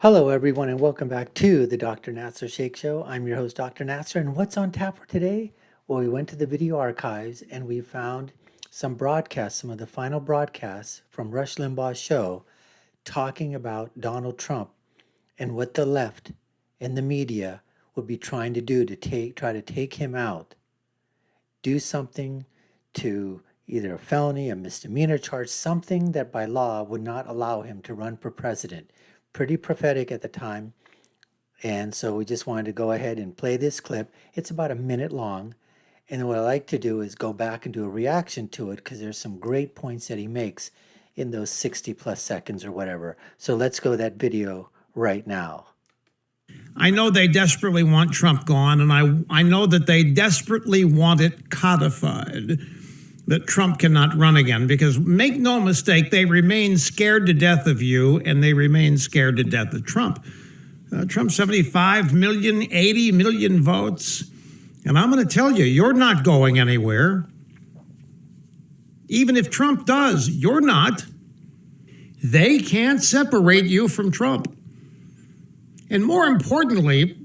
Hello, everyone, and welcome back to the Dr. Nasir Sheikh Show. I'm your host, Dr. Nasir, and what's on tap for today? Well, we went to the video archives and we found some broadcasts, some of the final broadcasts from Rush Limbaugh's show talking about Donald Trump and what the left and the media would be trying to do to try to take him out, do something to either a felony, a misdemeanor charge, something that by law would not allow him to run for president. Pretty prophetic at the time. And so we just wanted to go ahead and play this clip. It's about a minute long. And what I like to do is go back and do a reaction to it because there's some great points that he makes in those 60 plus seconds or whatever. So let's go to that video right now. I know they desperately want Trump gone, and I know that they desperately want it codified, that Trump cannot run again, because make no mistake, they remain scared to death of you, and they remain scared to death of Trump. Trump, 75 million, 80 million votes, and I'm going to tell you, you're not going anywhere. Even if Trump does, you're not. They can't separate you from Trump. And more importantly,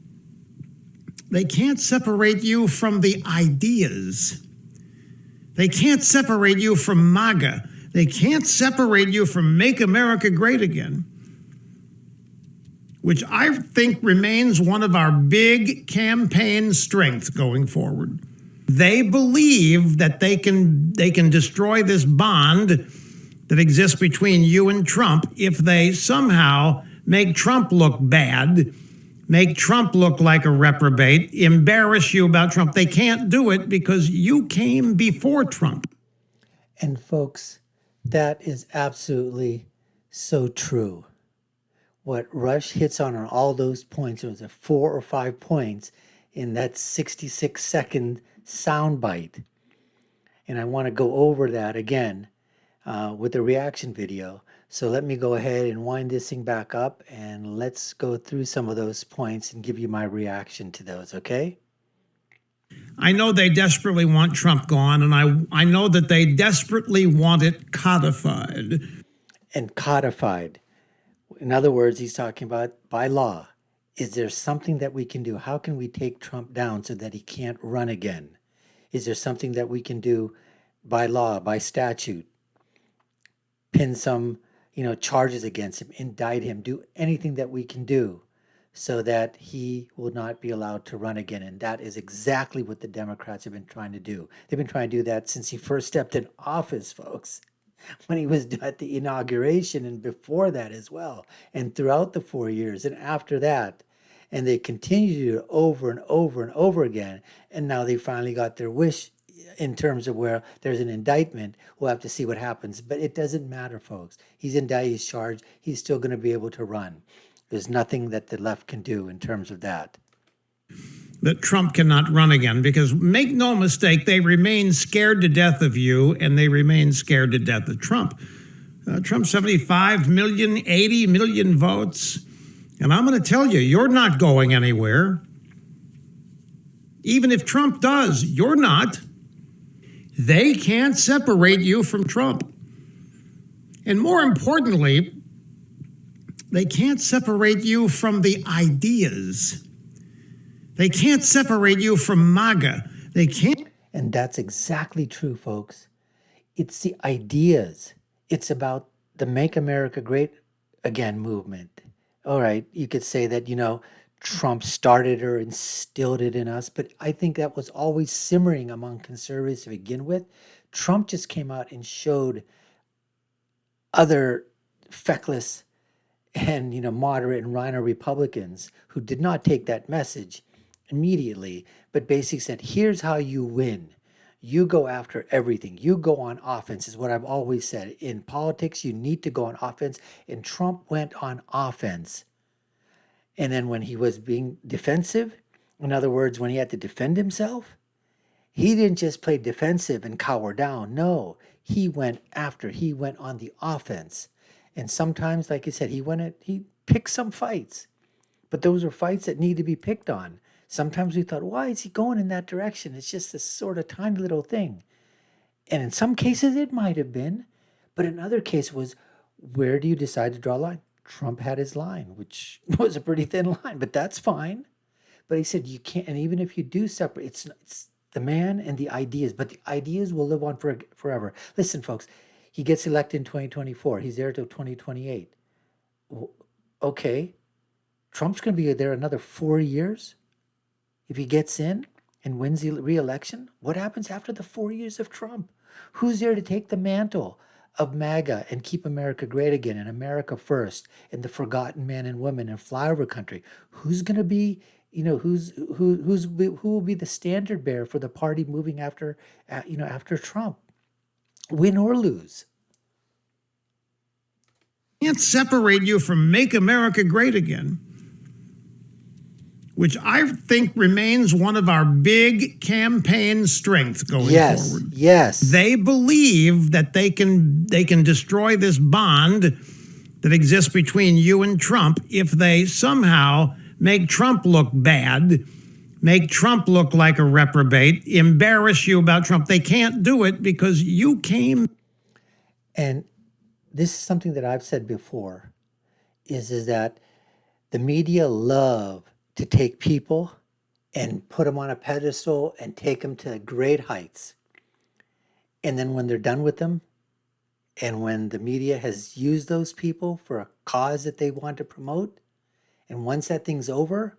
they can't separate you from the ideas. They can't separate you from MAGA. They can't separate you from Make America Great Again, which I think remains one of our big campaign strengths going forward. They believe that they can destroy this bond that exists between you and Trump if they somehow make Trump look bad, make Trump look like a reprobate, embarrass you about Trump. They can't do it because you came before Trump. And folks, that is absolutely so true. What Rush hits on all those points, there was 4 or 5 points in that 66-second soundbite. And I want to go over that again with the reaction video. So let me go ahead and wind this thing back up and let's go through some of those points and give you my reaction to those, okay? I know they desperately want Trump gone, and I know that they desperately want it codified. And codified. In other words, he's talking about by law. Is there something that we can do? How can we take Trump down so that he can't run again? Is there something that we can do by law, by statute? Pin some charges against him, indict him, do anything that we can do so that he will not be allowed to run again. And that is exactly what the Democrats have been trying to do. They've been trying to do that since he first stepped in office, folks, when he was at the inauguration and before that as well, and throughout the 4 years and after that. And they continue to do it over and over and over again. And now they finally got their wish in terms of where there's an indictment. We'll have to see what happens, but it doesn't matter, folks. He's indicted, he's charged, he's still going to be able to run. There's nothing that the left can do in terms of that. That Trump cannot run again, because make no mistake, they remain scared to death of you, and they remain scared to death of Trump. Trump, 75 million, 80 million votes, and I'm going to tell you, you're not going anywhere. Even if Trump does, you're not. They can't separate you from Trump. And more importantly, they can't separate you from the ideas. They can't separate you from MAGA. They can't. And that's exactly true, folks. It's the ideas. It's about the Make America Great Again movement. All right, you could say that, Trump started or instilled it in us, but I think that was always simmering among conservatives to begin with. Trump just came out and showed other feckless and moderate and rhino Republicans who did not take that message immediately, but basically said, here's how you win. You go after everything. You go on offense, is what I've always said. In politics, you need to go on offense, and Trump went on offense. And then when he was being defensive, in other words, when he had to defend himself, he didn't just play defensive and cower down. No, he went on the offense. And sometimes, like I said, he picked some fights, but those are fights that need to be picked on. Sometimes we thought, why is he going in that direction? It's just this sort of tiny little thing. And in some cases it might have been, but in other cases was, where do you decide to draw a line? Trump had his line, which was a pretty thin line, but that's fine. But he said you can't, and even if you do separate, it's the man and the ideas, but the ideas will live on forever. Listen, folks, he gets elected in 2024. He's there till 2028. Okay, Trump's going to be there another 4 years. If he gets in and wins the re-election, what happens after the 4 years of Trump? Who's there to take the mantle of MAGA and keep America great again and America first and the forgotten men and women and flyover country? Who's going to be, who will be the standard bearer for the party moving after, after Trump, win or lose? Can't separate you from Make America Great Again, which I think remains one of our big campaign strengths going forward. Yes. They believe that they can destroy this bond that exists between you and Trump if they somehow make Trump look bad, make Trump look like a reprobate, embarrass you about Trump. They can't do it because you came. And this is something that I've said before, is that the media love to take people and put them on a pedestal and take them to great heights. And then when they're done with them, and when the media has used those people for a cause that they want to promote, and once that thing's over,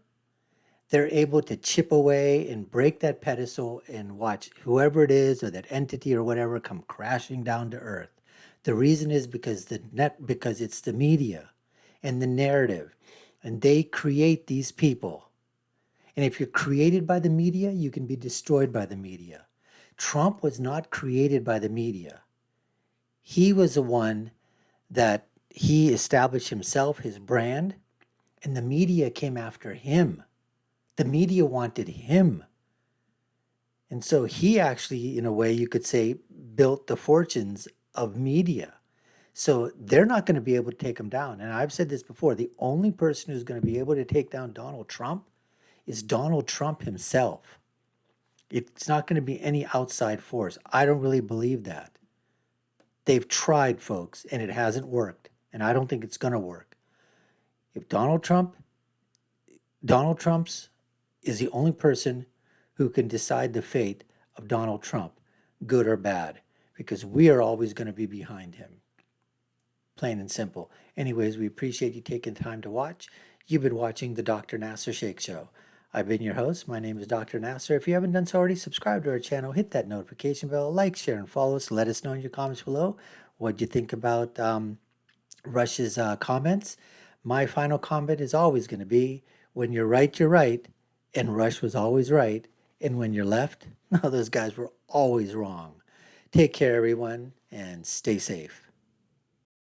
they're able to chip away and break that pedestal and watch whoever it is or that entity or whatever come crashing down to earth. The reason is because it's the media and the narrative, and they create these people. And if you're created by the media, you can be destroyed by the media. Trump was not created by the media. He was the one that he established himself, his brand, and the media came after him. The media wanted him. And so he actually, in a way, you could say, built the fortunes of media. So they're not going to be able to take him down. And I've said this before, the only person who's going to be able to take down Donald Trump is Donald Trump himself. It's not going to be any outside force. I don't really believe that. They've tried, folks, and it hasn't worked. And I don't think it's going to work. If Donald Trump's is the only person who can decide the fate of Donald Trump, good or bad, because we are always going to be behind him. Plain and simple. Anyways, we appreciate you taking time to watch. You've been watching the Dr. Nasir Shaikh Show. I've been your host. My name is Dr. Nasir. If you haven't done so already, subscribe to our channel, hit that notification bell, like, share, and follow us. Let us know in your comments below what you think about Rush's comments. My final comment is always going to be, when you're right, and Rush was always right. And when you're left, no, those guys were always wrong. Take care, everyone, and stay safe.